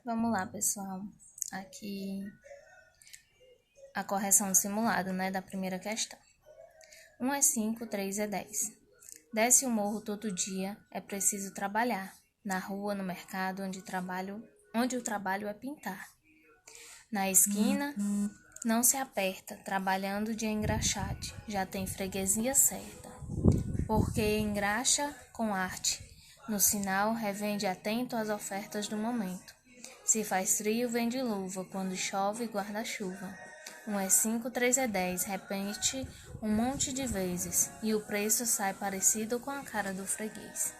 Vamos lá, pessoal. Aqui a correção do simulado, da primeira questão. 1 é 5, 3 é 10. Desce o morro todo dia, é preciso trabalhar. Na rua, no mercado, onde o trabalho é pintar. Na esquina, não se aperta, trabalhando de engraxate, já tem freguesia certa. Porque engraxa com arte. No sinal, revende atento às ofertas do momento. Se faz frio, vende luva, quando chove, guarda-chuva. 1 é 5, 3 é 10, repete um monte de vezes, e o preço sai parecido com a cara do freguês.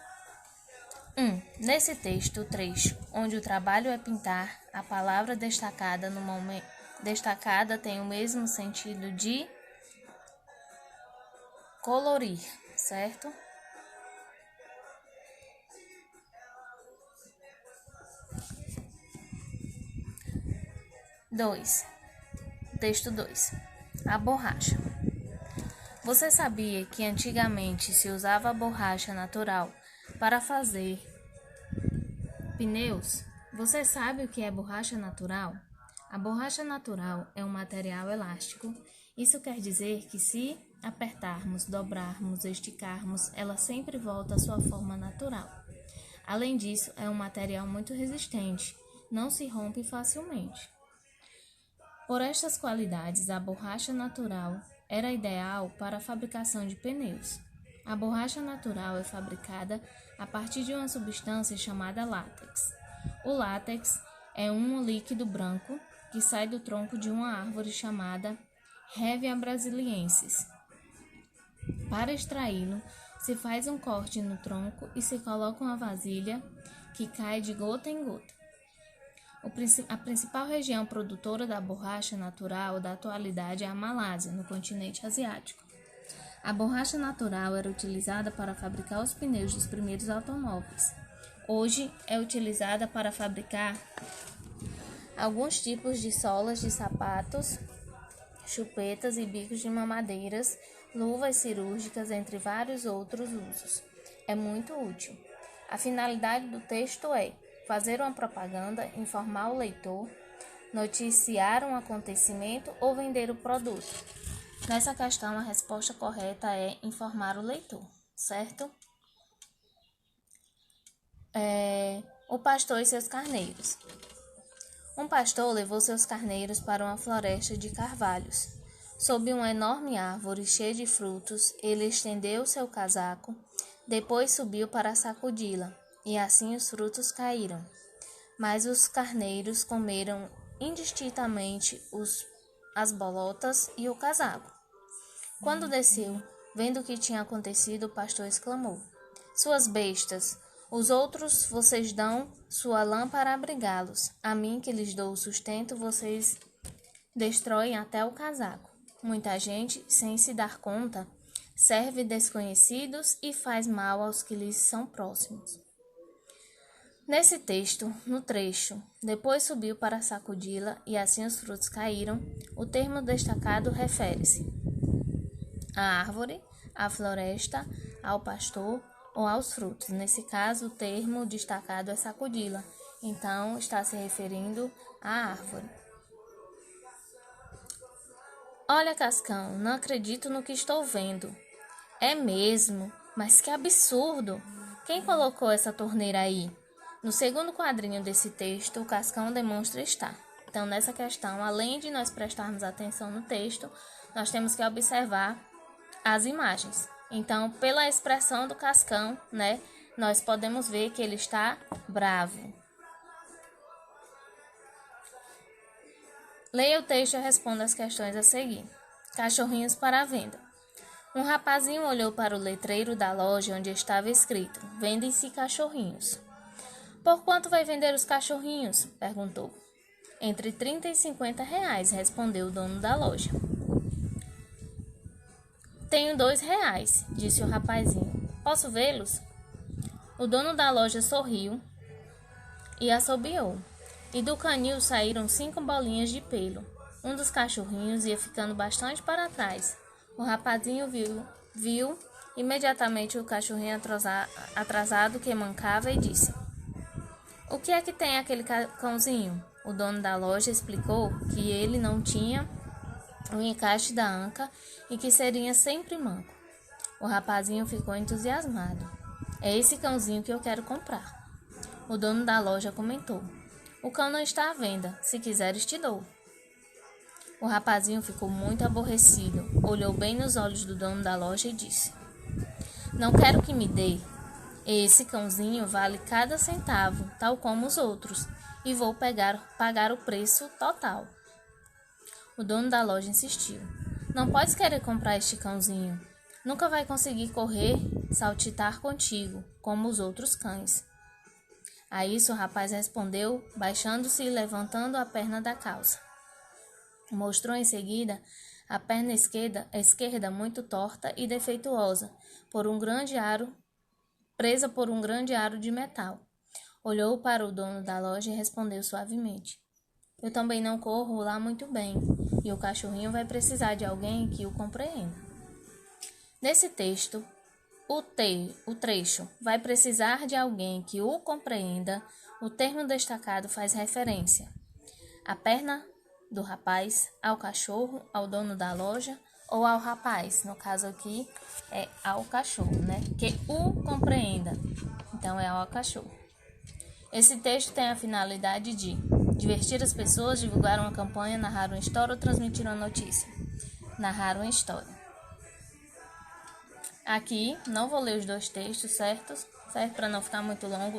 Nesse texto, o trecho, onde o trabalho é pintar, a palavra destacada no momento destacada tem o mesmo sentido de colorir, certo? Texto 2. A borracha. Você sabia que antigamente se usava a borracha natural para fazer pneus? Você sabe o que é borracha natural? A borracha natural é um material elástico. Isso quer dizer que se apertarmos, dobrarmos, esticarmos, ela sempre volta à sua forma natural. Além disso, é um material muito resistente, não se rompe facilmente. Por estas qualidades, a borracha natural era ideal para a fabricação de pneus. A borracha natural é fabricada a partir de uma substância chamada látex. O látex é um líquido branco que sai do tronco de uma árvore chamada Hevea brasiliensis. Para extraí-lo, se faz um corte no tronco e se coloca uma vasilha que cai de gota em gota. A principal região produtora da borracha natural da atualidade é a Malásia, no continente asiático. A borracha natural era utilizada para fabricar os pneus dos primeiros automóveis. Hoje é utilizada para fabricar alguns tipos de solas de sapatos, chupetas e bicos de mamadeiras, luvas cirúrgicas, entre vários outros usos. É muito útil. A finalidade do texto é fazer uma propaganda, informar o leitor, noticiar um acontecimento ou vender o produto. Nessa questão, a resposta correta é informar o leitor, certo? O pastor e seus carneiros. Um pastor levou seus carneiros para uma floresta de carvalhos. Sob uma enorme árvore cheia de frutos, ele estendeu seu casaco, depois subiu para sacudi-la, e assim os frutos caíram. Mas os carneiros comeram indistintamente as bolotas e o casaco. Quando desceu, vendo o que tinha acontecido, o pastor exclamou: Suas bestas, os outros vocês dão sua lã para abrigá-los. A mim, que lhes dou o sustento, vocês destroem até o casaco. Muita gente, sem se dar conta, serve desconhecidos e faz mal aos que lhes são próximos. Nesse texto, no trecho, depois subiu para sacudi-la e assim os frutos caíram, o termo destacado refere-se à árvore, à floresta, ao pastor ou aos frutos. Nesse caso, o termo destacado é sacudi-la, então está se referindo à árvore. Olha, Cascão, não acredito no que estou vendo. É mesmo, mas que absurdo! Quem colocou essa torneira aí? No segundo quadrinho desse texto, o Cascão demonstra estar. Então, nessa questão, além de nós prestarmos atenção no texto, nós temos que observar as imagens. Então, pela expressão do Cascão, nós podemos ver que ele está bravo. Leia o texto e responda as questões a seguir. Cachorrinhos para a venda. Um rapazinho olhou para o letreiro da loja onde estava escrito: Vendem-se cachorrinhos. Por quanto vai vender os cachorrinhos? Perguntou. Entre 30 e 50 reais, respondeu o dono da loja. Tenho 2 reais, disse o rapazinho. Posso vê-los? O dono da loja sorriu e assobiou. E do canil saíram 5 bolinhas de pelo. Um dos cachorrinhos ia ficando bastante para trás. O rapazinho viu imediatamente o cachorrinho atrasado que mancava e disse: O que é que tem aquele cãozinho? O dono da loja explicou que ele não tinha o encaixe da anca e que seria sempre manco. O rapazinho ficou entusiasmado. É esse cãozinho que eu quero comprar. O dono da loja comentou. O cão não está à venda, se quiseres te dou. O rapazinho ficou muito aborrecido, olhou bem nos olhos do dono da loja e disse: Não quero que me dê. Esse cãozinho vale cada centavo, tal como os outros, e vou pagar o preço total. O dono da loja insistiu. Não podes querer comprar este cãozinho. Nunca vai conseguir correr, saltitar contigo, como os outros cães. A isso o rapaz respondeu, baixando-se e levantando a perna da calça. Mostrou em seguida a perna esquerda muito torta e defeituosa, presa por um grande aro de metal. Olhou para o dono da loja e respondeu suavemente. Eu também não corro lá muito bem, e o cachorrinho vai precisar de alguém que o compreenda. Nesse texto, o trecho vai precisar de alguém que o compreenda. O termo destacado faz referência à perna do rapaz, ao cachorro, ao dono da loja ou ao rapaz. No caso aqui é ao cachorro, né? Que o compreenda. Então é ao cachorro. Esse texto tem a finalidade de divertir as pessoas, divulgar uma campanha, narrar uma história ou transmitir uma notícia. Narrar uma história. Aqui, não vou ler os dois textos, certo? Para não ficar muito longo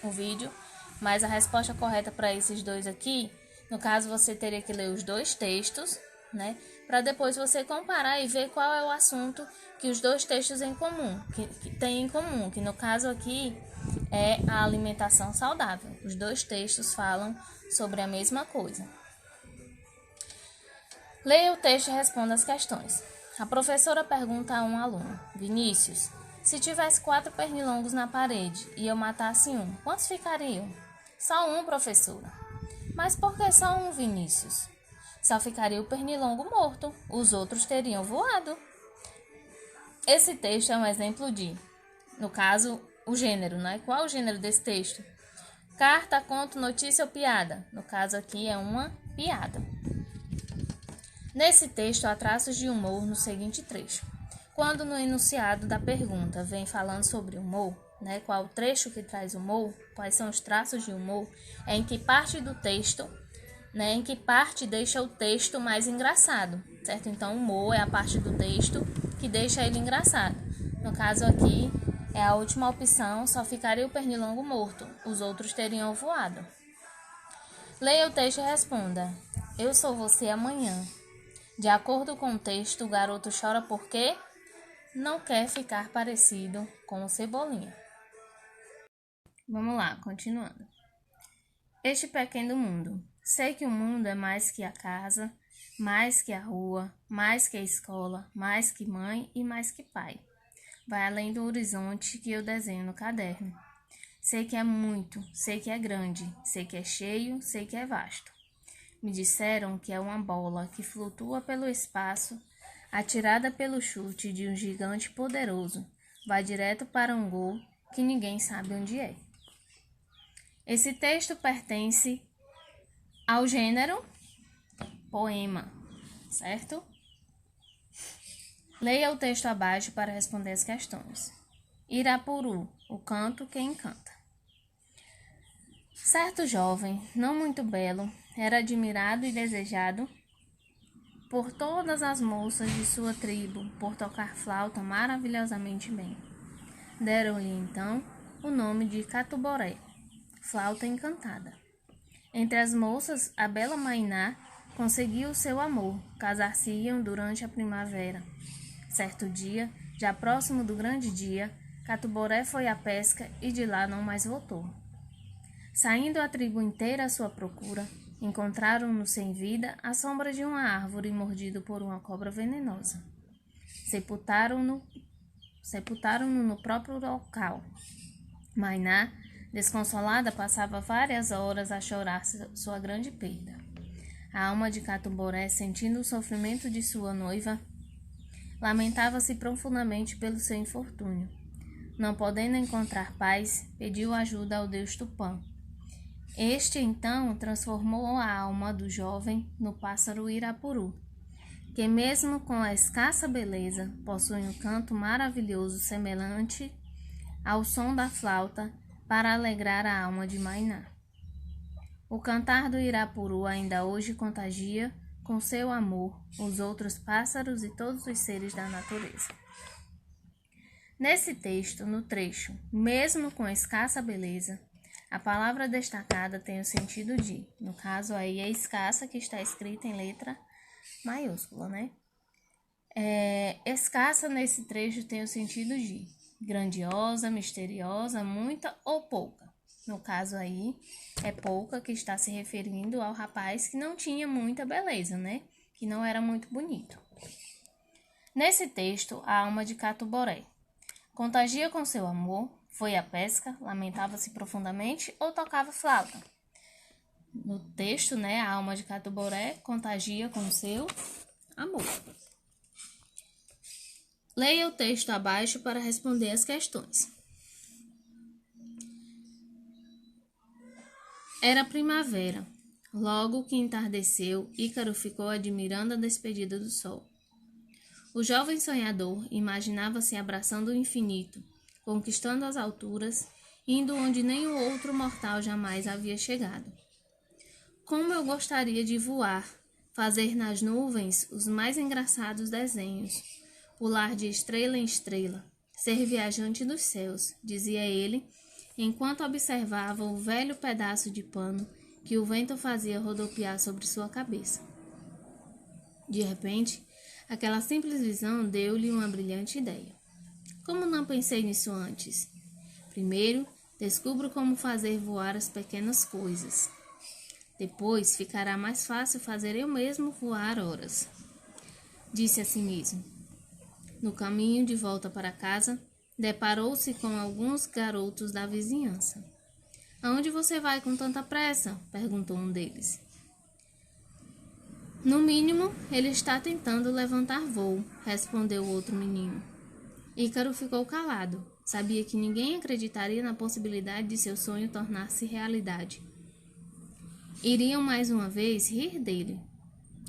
o vídeo. Mas a resposta correta para esses dois aqui, no caso, você teria que ler os dois textos, né? Para depois você comparar e ver qual é o assunto que os dois textos que têm em comum. Que no caso aqui é a alimentação saudável. Os dois textos falam sobre a mesma coisa. Leia o texto e responda as questões. A professora pergunta a um aluno: Vinícius, se tivesse 4 pernilongos na parede e eu matasse um, quantos ficariam? Só um, professora. Mas por que só um, Vinícius? Só ficaria o pernilongo morto, os outros teriam voado. Esse texto é um exemplo de, no caso, o gênero, né? Qual é o gênero desse texto? Carta, conto, notícia ou piada? No caso aqui é uma piada. Nesse texto há traços de humor no seguinte trecho. Quando no enunciado da pergunta vem falando sobre humor, né, qual o trecho que traz humor, quais são os traços de humor, é em que parte do texto, né, em que parte deixa o texto mais engraçado, certo? Então, humor é a parte do texto que deixa ele engraçado. No caso aqui, é a última opção, só ficaria o pernilongo morto, os outros teriam voado. Leia o texto e responda. Eu sou você amanhã. De acordo com o texto, o garoto chora porque não quer ficar parecido com o Cebolinha. Vamos lá, continuando. Este pequeno mundo. Sei que o mundo é mais que a casa, mais que a rua, mais que a escola, mais que mãe e mais que pai. Vai além do horizonte que eu desenho no caderno. Sei que é muito, sei que é grande, sei que é cheio, sei que é vasto. Me disseram que é uma bola que flutua pelo espaço, atirada pelo chute de um gigante poderoso, vai direto para um gol que ninguém sabe onde é. Esse texto pertence ao gênero poema, certo? Leia o texto abaixo para responder as questões. Irapuru, o canto que encanta. Certo jovem, não muito belo, era admirado e desejado por todas as moças de sua tribo por tocar flauta maravilhosamente bem. Deram-lhe então o nome de Catuboré, flauta encantada. Entre as moças, a bela Mainá conseguiu seu amor, casar-se-iam durante a primavera. Certo dia, já próximo do grande dia, Catuboré foi à pesca e de lá não mais voltou. Saindo a tribo inteira à sua procura, encontraram-no sem vida à sombra de uma árvore mordido por uma cobra venenosa. Sepultaram-no no próprio local. Mainá, desconsolada, passava várias horas a chorar sua grande perda. A alma de Catuboré, sentindo o sofrimento de sua noiva, lamentava-se profundamente pelo seu infortúnio. Não podendo encontrar paz, pediu ajuda ao deus Tupã, Este, então, transformou a alma do jovem no pássaro Irapuru, que mesmo com a escassa beleza, possui um canto maravilhoso semelhante ao som da flauta para alegrar a alma de Mainá. O cantar do Irapuru ainda hoje contagia com seu amor os outros pássaros e todos os seres da natureza. Nesse texto, no trecho, mesmo com escassa beleza, a palavra destacada tem o sentido de, no caso aí é escassa, que está escrita em letra maiúscula, né? Escassa nesse trecho tem o sentido de grandiosa, misteriosa, muita ou pouca. No caso aí, é pouca, que está se referindo ao rapaz que não tinha muita beleza, né? Que não era muito bonito. Nesse texto, a alma de Catuboré contagia com seu amor, foi à pesca, lamentava-se profundamente ou tocava flauta. No texto, né, a alma de Catuboré contagia com seu amor. Leia o texto abaixo para responder as questões. Era primavera. Logo que entardeceu, Ícaro ficou admirando a despedida do sol. O jovem sonhador imaginava-se abraçando o infinito, conquistando as alturas, indo onde nenhum outro mortal jamais havia chegado. Como eu gostaria de voar, fazer nas nuvens os mais engraçados desenhos, pular de estrela em estrela, ser viajante dos céus, dizia ele, enquanto observava o velho pedaço de pano que o vento fazia rodopiar sobre sua cabeça. De repente, aquela simples visão deu-lhe uma brilhante ideia. Como não pensei nisso antes? Primeiro, descubro como fazer voar as pequenas coisas. Depois, ficará mais fácil fazer eu mesmo voar horas. Disse a si mesmo. No caminho de volta para casa, deparou-se com alguns garotos da vizinhança. Aonde você vai com tanta pressa? Perguntou um deles. No mínimo, ele está tentando levantar voo, respondeu o outro menino. Ícaro ficou calado. Sabia que ninguém acreditaria na possibilidade de seu sonho tornar-se realidade. Iriam mais uma vez rir dele.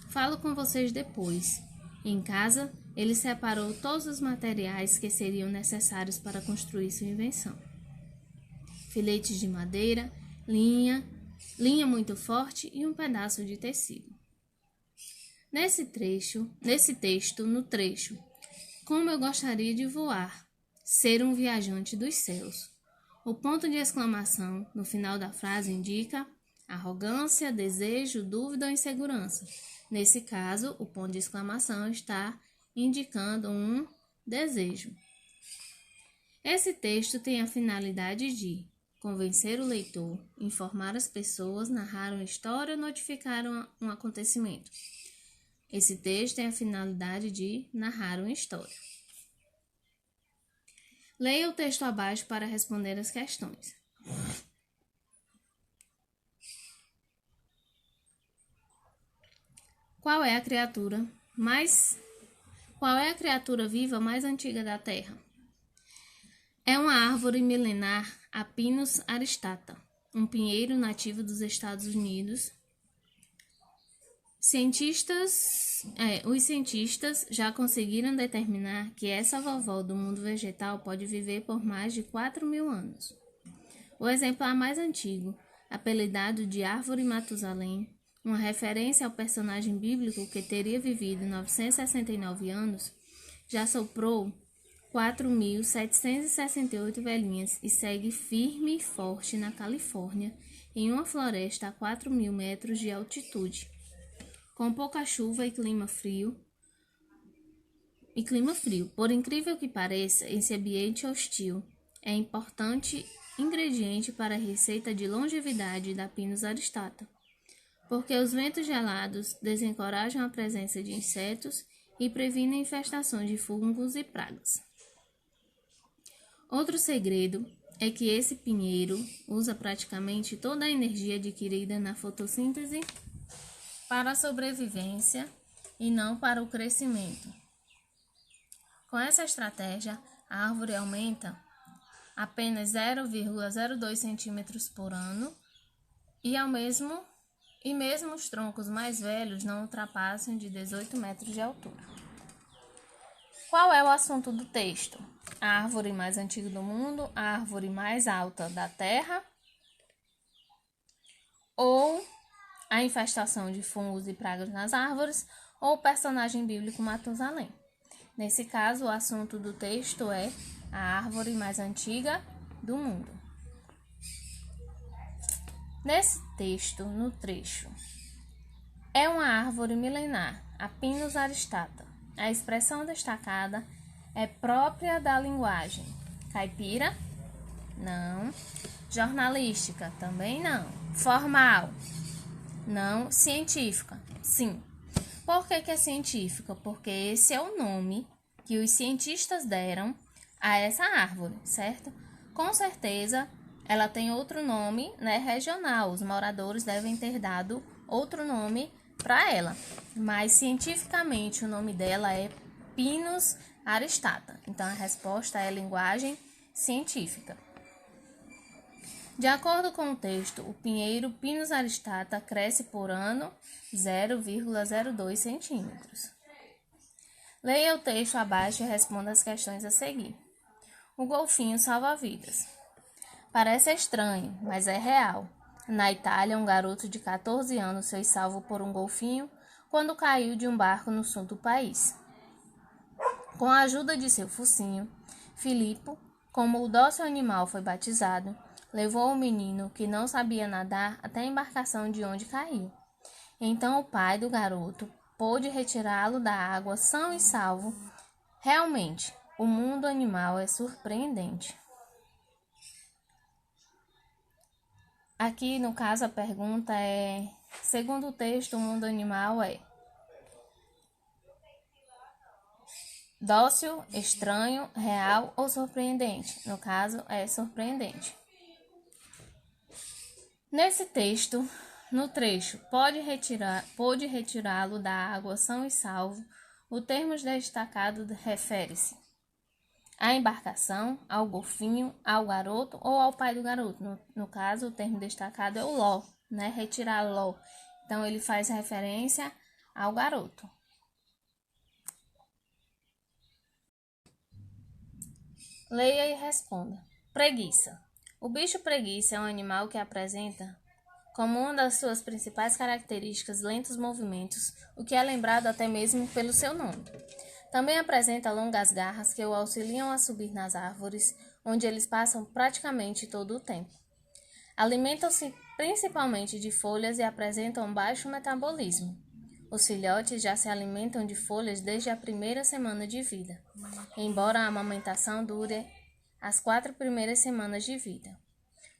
Falo com vocês depois. Em casa, ele separou todos os materiais que seriam necessários para construir sua invenção. Filetes de madeira, linha muito forte e um pedaço de tecido. Nesse texto, no trecho, como eu gostaria de voar, ser um viajante dos céus. O ponto de exclamação no final da frase indica arrogância, desejo, dúvida ou insegurança. Nesse caso, o ponto de exclamação está indicando um desejo. Esse texto tem a finalidade de convencer o leitor, informar as pessoas, narrar uma história ou notificar um acontecimento. Esse texto tem a finalidade de narrar uma história. Leia o texto abaixo para responder as questões. Qual é a criatura viva mais antiga da Terra? É uma árvore milenar, a Pinus aristata, um pinheiro nativo dos Estados Unidos. Os cientistas já conseguiram determinar que essa vovó do mundo vegetal pode viver por mais de 4.000 anos. O exemplar mais antigo, apelidado de Árvore Matusalém, uma referência ao personagem bíblico que teria vivido 969 anos, já soprou 4.768 velhinhas e segue firme e forte na Califórnia, em uma floresta a 4.000 metros de altitude. Com pouca chuva e clima frio. Por incrível que pareça, esse ambiente hostil é importante ingrediente para a receita de longevidade da Pinus aristata, porque os ventos gelados desencorajam a presença de insetos e previnem infestações de fungos e pragas. Outro segredo é que esse pinheiro usa praticamente toda a energia adquirida na fotossíntese para a sobrevivência e não para o crescimento. Com essa estratégia, a árvore aumenta apenas 0,02 centímetros por ano e mesmo os troncos mais velhos não ultrapassam de 18 metros de altura. Qual é o assunto do texto? A árvore mais antiga do mundo, a árvore mais alta da Terra ou a infestação de fungos e pragas nas árvores ou o personagem bíblico Matusalém. Nesse caso, o assunto do texto é a árvore mais antiga do mundo. Nesse texto, no trecho, é uma árvore milenar, a Pinus aristata. A expressão destacada é própria da linguagem caipira? Não. Jornalística? Também não. Formal? Não. Científica? Sim. Por que é científica? Porque esse é o nome que os cientistas deram a essa árvore, certo? Com certeza, ela tem outro nome, né, regional. Os moradores devem ter dado outro nome para ela, mas cientificamente o nome dela é Pinus aristata. Então, a resposta é linguagem científica. De acordo com o texto, o pinheiro Pinus aristata cresce por ano 0,02 centímetros. Leia o texto abaixo e responda as questões a seguir. O golfinho salva vidas. Parece estranho, mas é real. Na Itália, um garoto de 14 anos foi salvo por um golfinho quando caiu de um barco no sul do país. Com a ajuda de seu focinho, Filippo, como o dócil animal foi batizado, levou o menino, que não sabia nadar, até a embarcação de onde caiu. Então o pai do garoto pôde retirá-lo da água são e salvo. Realmente, o mundo animal é surpreendente. Aqui, no caso, a pergunta é: segundo o texto, o mundo animal é dócil, estranho, real ou surpreendente? No caso, é surpreendente. Nesse texto, no trecho, pôde retirá-lo da água são e salvo, o termo destacado refere-se à embarcação, ao golfinho, ao garoto ou ao pai do garoto. No caso, o termo destacado é o ló, né? Retirar-lo. Então, ele faz referência ao garoto. Leia e responda. Preguiça. O bicho preguiça é um animal que apresenta como uma das suas principais características lentos movimentos, o que é lembrado até mesmo pelo seu nome. Também apresenta longas garras que o auxiliam a subir nas árvores, onde eles passam praticamente todo o tempo. Alimentam-se principalmente de folhas e apresentam baixo metabolismo. Os filhotes já se alimentam de folhas desde a primeira semana de vida, embora a amamentação dure as 4 primeiras semanas de vida.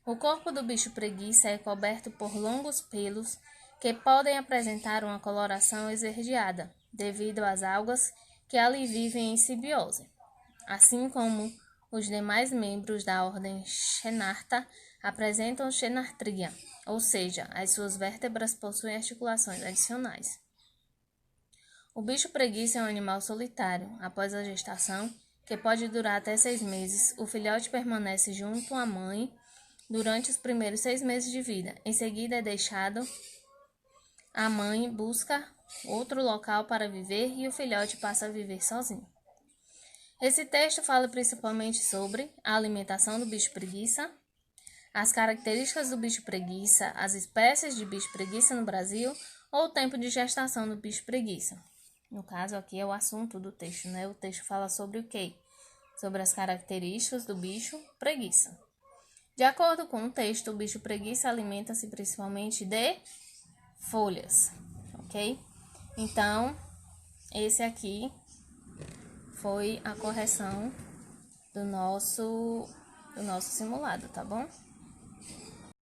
O corpo do bicho preguiça é coberto por longos pelos que podem apresentar uma coloração esverdeada, devido às algas que ali vivem em simbiose. Assim como os demais membros da ordem Xenarta apresentam xenartria, ou seja, as suas vértebras possuem articulações adicionais. O bicho preguiça é um animal solitário. Após a gestação, que pode durar até 6 meses, o filhote permanece junto à mãe durante os primeiros 6 meses de vida. Em seguida é deixado, a mãe busca outro local para viver e o filhote passa a viver sozinho. Esse texto fala principalmente sobre a alimentação do bicho preguiça, as características do bicho preguiça, as espécies de bicho preguiça no Brasil ou o tempo de gestação do bicho preguiça. No caso, aqui é o assunto do texto, né? O texto fala sobre o quê? Sobre as características do bicho preguiça. De acordo com o texto, o bicho preguiça alimenta-se principalmente de folhas, ok? Então, esse aqui foi a correção do nosso simulado, tá bom?